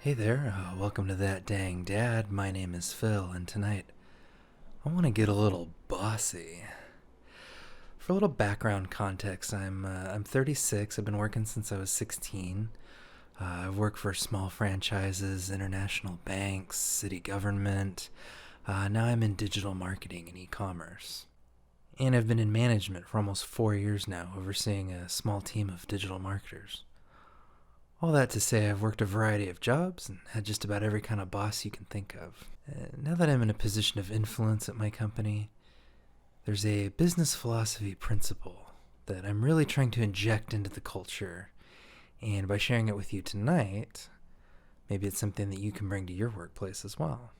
Hey there, welcome to That Dang Dad. My name is Phil, and tonight I want to get a little bossy. For a little background context, I'm 36. I've been working since I was 16. I've worked for small franchises, international banks, city government. Now I'm in digital marketing and e-commerce. And I've been in management for almost 4 years now, overseeing a small team of digital marketers. All that to say, I've worked a variety of jobs and had just about every kind of boss you can think of. Now that I'm in a position of influence at my company, there's a business philosophy principle that I'm really trying to inject into the culture. And by sharing it with you tonight, maybe it's something that you can bring to your workplace as well.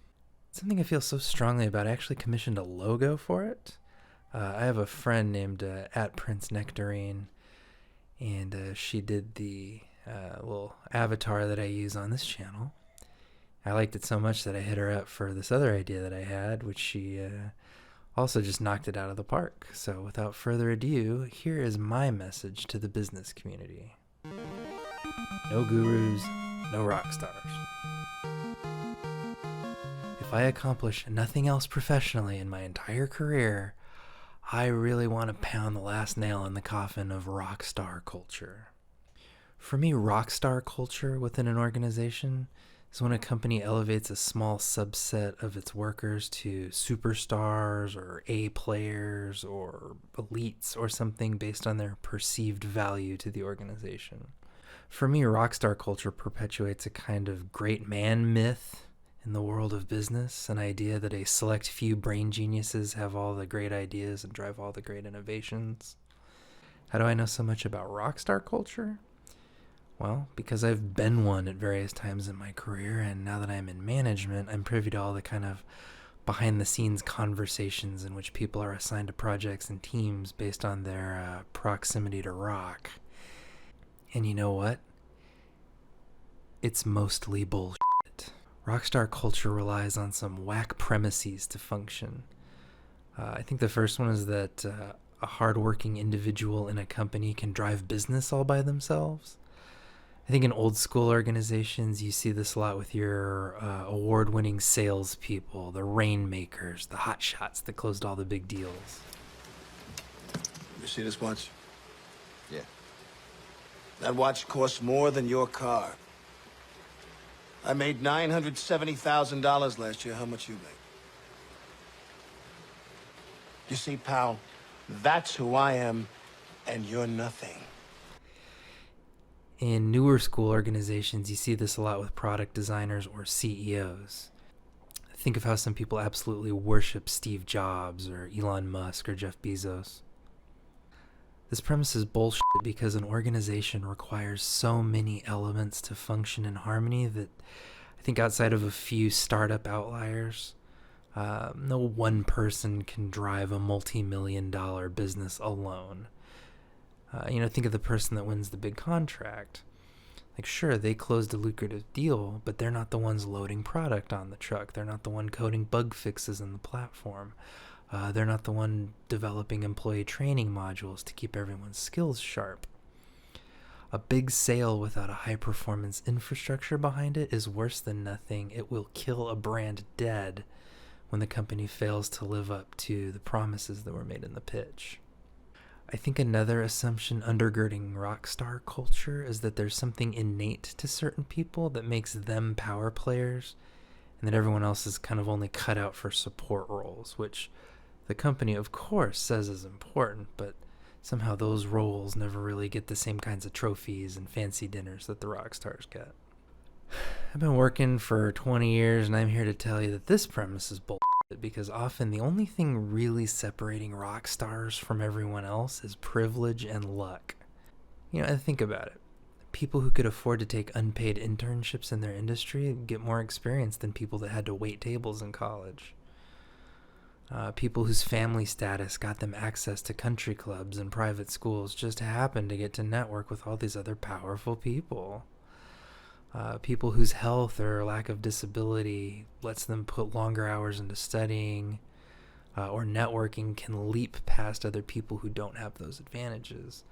It's something I feel so strongly about. I actually commissioned a logo for it. I have a friend named @PrinceNectarine, and she did the little avatar that I use on this channel. I liked it so much that I hit her up for this other idea that I had, which she also just knocked it out of the park. So without further ado, here is my message to the business community. No gurus, no rock stars. If I accomplish nothing else professionally in my entire career, I really want to pound the last nail in the coffin of Rockstar Culture. For me, Rockstar Culture within an organization is when a company elevates a small subset of its workers to superstars or A players or elites or something based on their perceived value to the organization. For me, Rockstar Culture perpetuates a kind of great man myth in the world of business, an idea that a select few brain geniuses have all the great ideas and drive all the great innovations. How do I know so much about Rockstar Culture? Well, because I've been one at various times in my career, and now that I'm in management, I'm privy to all the kind of behind-the-scenes conversations in which people are assigned to projects and teams based on their proximity to rock. And you know what? It's mostly bullshit. Rockstar Culture relies on some whack premises to function. I think the first one is that a hardworking individual in a company can drive business all by themselves. I think in old school organizations, you see this a lot with your award-winning salespeople, the rainmakers, the hotshots that closed all the big deals. You see this watch? Yeah. That watch costs more than your car. I made $970,000 last year. How much you make? You see, pal, that's who I am, and you're nothing. In newer school organizations, you see this a lot with product designers or CEOs. Think of how some people absolutely worship Steve Jobs or Elon Musk or Jeff Bezos. This premise is bullshit because an organization requires so many elements to function in harmony that I think outside of a few startup outliers, no one person can drive a multi-million-dollar business alone. Think of the person that wins the big contract. Like, sure, they closed a lucrative deal, but they're not the ones loading product on the truck. They're not the one coding bug fixes in the platform. They're not the one developing employee training modules to keep everyone's skills sharp. A big sale without a high-performance infrastructure behind it is worse than nothing. It will kill a brand dead when the company fails to live up to the promises that were made in the pitch. I think another assumption undergirding Rockstar Culture is that there's something innate to certain people that makes them power players, and that everyone else is kind of only cut out for support roles, which the company, of course, says is important, but somehow those roles never really get the same kinds of trophies and fancy dinners that the rock stars get. I've been working for 20 years, and I'm here to tell you that this premise is bullshit, because often the only thing really separating rock stars from everyone else is privilege and luck. Think about it. People who could afford to take unpaid internships in their industry get more experience than people that had to wait tables in college. People whose family status got them access to country clubs and private schools just happen to get to network with all these other powerful people. People whose health or lack of disability lets them put longer hours into studying or networking can leap past other people who don't have those advantages.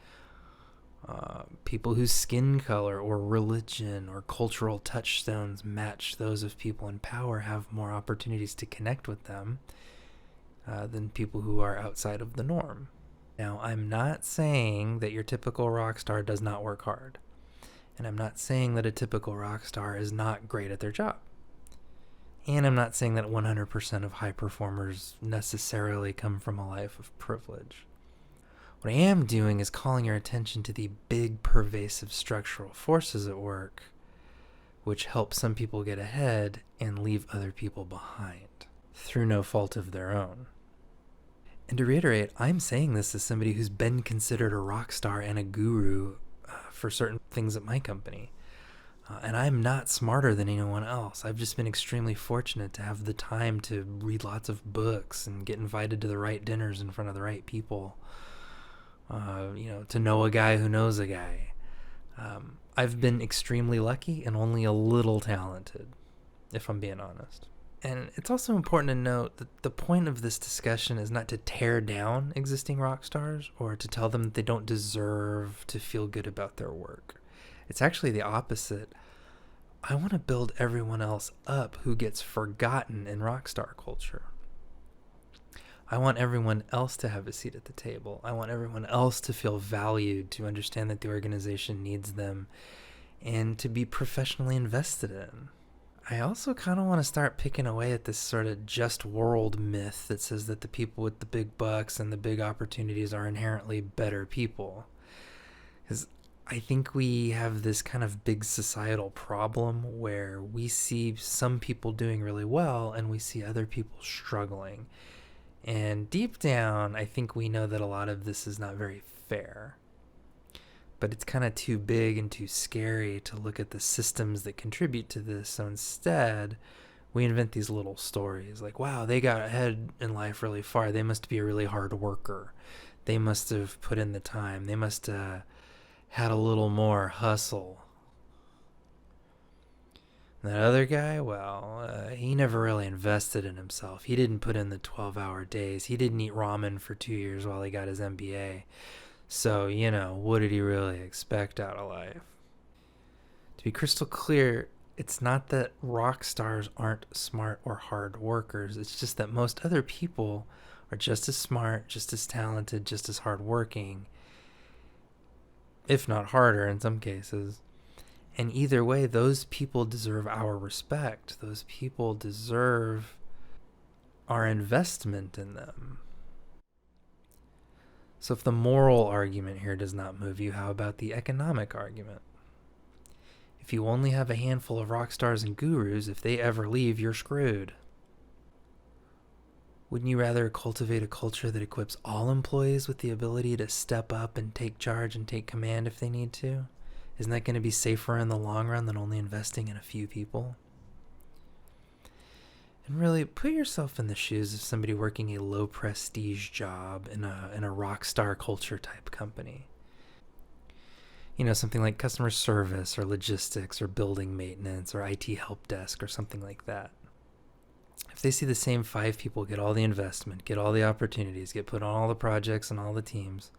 People whose skin color or religion or cultural touchstones match those of people in power have more opportunities to connect with them than people who are outside of the norm. Now, I'm not saying that your typical rock star does not work hard. And I'm not saying that a typical rock star is not great at their job. And I'm not saying that 100% of high performers necessarily come from a life of privilege. What I am doing is calling your attention to the big, pervasive structural forces at work, which help some people get ahead and leave other people behind, through no fault of their own. And to reiterate, I'm saying this as somebody who's been considered a rock star and a guru for certain things at my company. And I'm not smarter than anyone else. I've just been extremely fortunate to have the time to read lots of books and get invited to the right dinners in front of the right people. To know a guy who knows a guy. I've been extremely lucky and only a little talented, if I'm being honest. And it's also important to note that the point of this discussion is not to tear down existing rock stars or to tell them that they don't deserve to feel good about their work. It's actually the opposite. I want to build everyone else up who gets forgotten in rockstar culture. I want everyone else to have a seat at the table. I want everyone else to feel valued, to understand that the organization needs them, and to be professionally invested in. I also kind of want to start picking away at this sort of just world myth that says that the people with the big bucks and the big opportunities are inherently better people. Because I think we have this kind of big societal problem where we see some people doing really well and we see other people struggling. And deep down, I think we know that a lot of this is not very fair. But it's kind of too big and too scary to look at the systems that contribute to this. So instead, we invent these little stories like, wow, they got ahead in life really far. They must be a really hard worker. They must have put in the time. They must have had a little more hustle. That other guy, well, he never really invested in himself. He didn't put in the 12-hour days. He didn't eat ramen for 2 years while he got his MBA. So, what did he really expect out of life? To be crystal clear, it's not that rock stars aren't smart or hard workers. It's just that most other people are just as smart, just as talented, just as hardworking, if not harder in some cases. And either way, those people deserve our respect. Those people deserve our investment in them. So if the moral argument here does not move you, how about the economic argument? If you only have a handful of rock stars and gurus, if they ever leave, you're screwed. Wouldn't you rather cultivate a culture that equips all employees with the ability to step up and take charge and take command if they need to? Isn't that going to be safer in the long run than only investing in a few people? And really, put yourself in the shoes of somebody working a low prestige job in a Rockstar Culture type company. Something like customer service or logistics or building maintenance or IT help desk or something like that. If they see the same 5 people get all the investment, get all the opportunities, get put on all the projects and all the teams,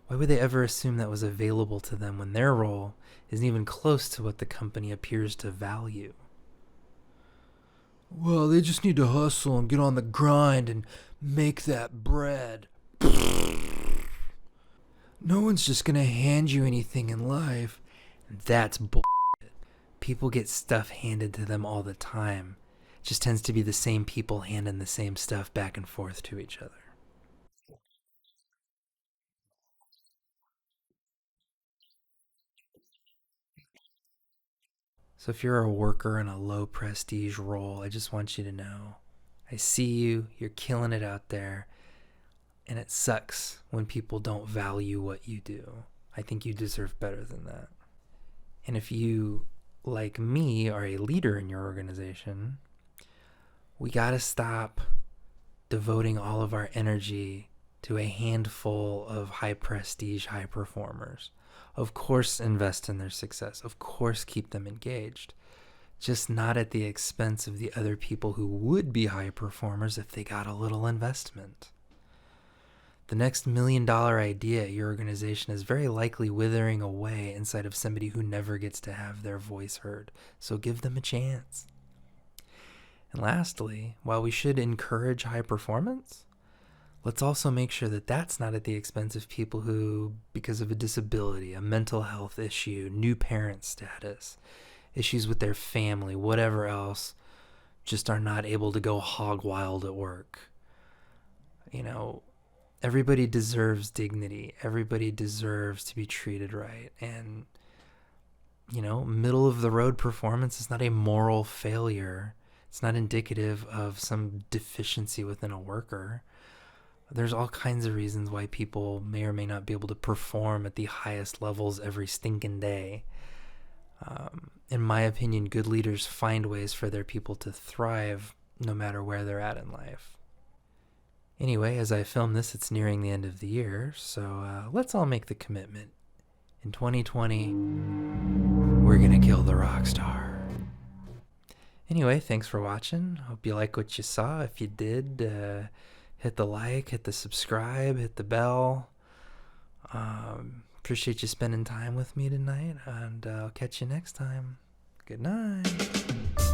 why would they ever assume that was available to them when their role isn't even close to what the company appears to value? Well, they just need to hustle and get on the grind and make that bread. No one's just going to hand you anything in life. That's bullshit. People get stuff handed to them all the time. It just tends to be the same people handing the same stuff back and forth to each other. So if you're a worker in a low prestige role, I just want you to know, I see you, you're killing it out there, and it sucks when people don't value what you do. I think you deserve better than that. And if you, like me, are a leader in your organization, we gotta stop devoting all of our energy to a handful of high prestige, high performers. Of course, invest in their success. Of course, keep them engaged. Just not at the expense of the other people who would be high performers if they got a little investment. The next $1 million idea at your organization is very likely withering away inside of somebody who never gets to have their voice heard. So give them a chance. And lastly, while we should encourage high performance, let's also make sure that that's not at the expense of people who, because of a disability, a mental health issue, new parent status, issues with their family, whatever else, just are not able to go hog wild at work. You know, everybody deserves dignity. Everybody deserves to be treated right. And, you know, middle of the road performance is not a moral failure. It's not indicative of some deficiency within a worker. There's all kinds of reasons why people may or may not be able to perform at the highest levels every stinking day. In my opinion, good leaders find ways for their people to thrive no matter where they're at in life. Anyway, as I film this, it's nearing the end of the year, so let's all make the commitment. In 2020, we're gonna kill the Rockstar. Anyway, thanks for watching. Hope you like what you saw. If you did, hit the like, hit the subscribe, hit the bell. Appreciate you spending time with me tonight, and I'll catch you next time. Good night.